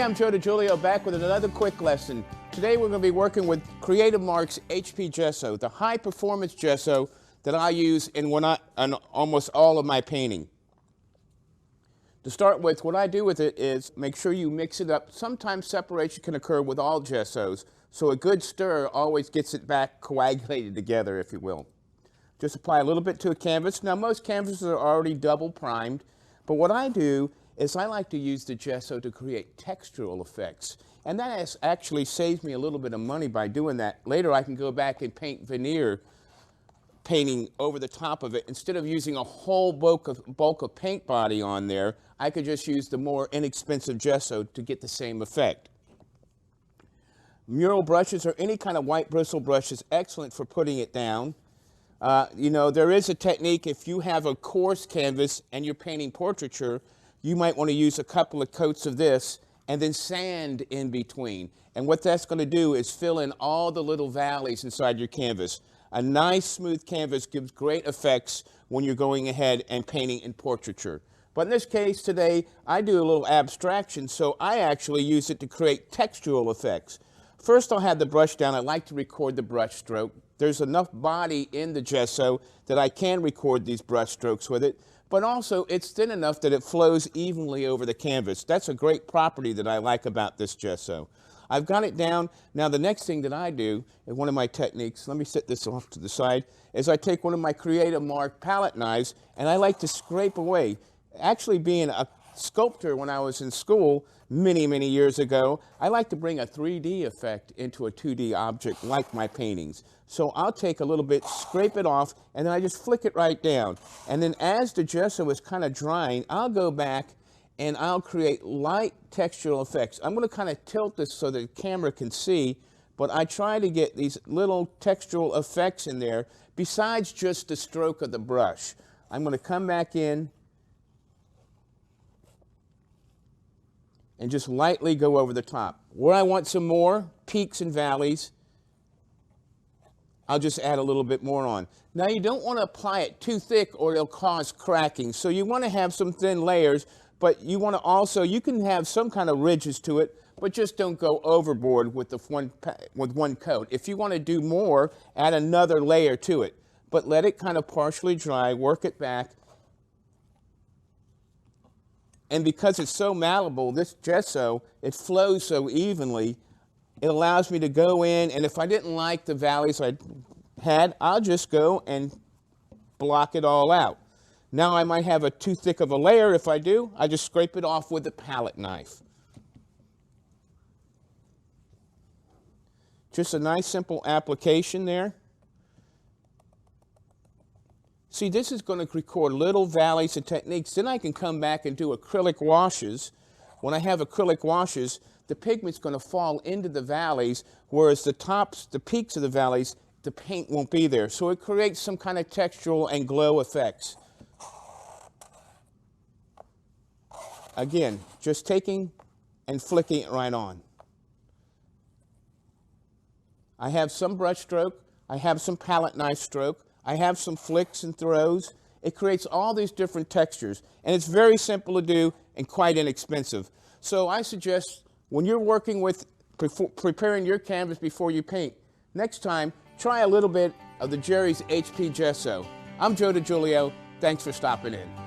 I'm Joe DiGiulio back with another quick lesson. Today we're going to be working with Creative Marks HP Gesso, the high performance gesso that I use in almost all of my painting. To start with, what I do with it is make sure you mix it up. Sometimes separation can occur with all gessos, so a good stir always gets it back coagulated together, if you will. Just apply a little bit to a canvas. Now most canvases are already double primed, but what I do is I like to use the gesso to create textural effects. And that actually saves me a little bit of money by doing that. Later I can go back and paint veneer painting over the top of it. Instead of using a whole bulk of paint body on there, I could just use the more inexpensive gesso to get the same effect. Mural brushes or any kind of white bristle brush is excellent for putting it down. There is a technique. If you have a coarse canvas and you're painting portraiture, you might want to use a couple of coats of this and then sand in between. And what that's going to do is fill in all the little valleys inside your canvas. A nice smooth canvas gives great effects when you're going ahead and painting in portraiture. But in this case today, I do a little abstraction, so I actually use it to create textural effects. First I'll have the brush down. I like to record the brush stroke. There's enough body in the gesso that I can record these brush strokes with it, but also it's thin enough that it flows evenly over the canvas. That's a great property that I like about this gesso. I've got it down. Now the next thing that I do, and one of my techniques, let me set this off to the side, is I take one of my Creative Mark palette knives and I like to scrape away. Actually, being a sculptor when I was in school many years ago, I like to bring a 3D effect into a 2D object like my paintings. So I'll take a little bit, scrape it off, and then I just flick it right down. And then as the gesso is kind of drying, I'll go back and I'll create light textural effects. I'm going to kind of tilt this so the camera can see, but I try to get these little textural effects in there besides just the stroke of the brush. I'm going to come back in and just lightly go over the top. Where I want some more peaks and valleys, I'll just add a little bit more on. Now you don't want to apply it too thick or it'll cause cracking. So you want to have some thin layers, but you want to also, you can have some kind of ridges to it, but just don't go overboard with one coat. If you want to do more, add another layer to it, but let it kind of partially dry, work it back. And because it's so malleable, this gesso, it flows so evenly, it allows me to go in, and if I didn't like the valleys I had, I'll just go and block it all out. Now I might have too thick of a layer. If I do, I just scrape it off with a palette knife. Just a nice simple application there. See, this is going to record little valleys and techniques. Then I can come back and do acrylic washes. When I have acrylic washes, the pigment's going to fall into the valleys, whereas the peaks of the valleys, the paint won't be there. So it creates some kind of textural and glow effects. Again, just taking and flicking it right on. I have some brush stroke. I have some palette knife stroke. I have some flicks and throws. It creates all these different textures, and it's very simple to do and quite inexpensive. So I suggest when you're working with preparing your canvas before you paint, next time try a little bit of the Jerry's HP Gesso. I'm Joe DiGiulio. Thanks for stopping in.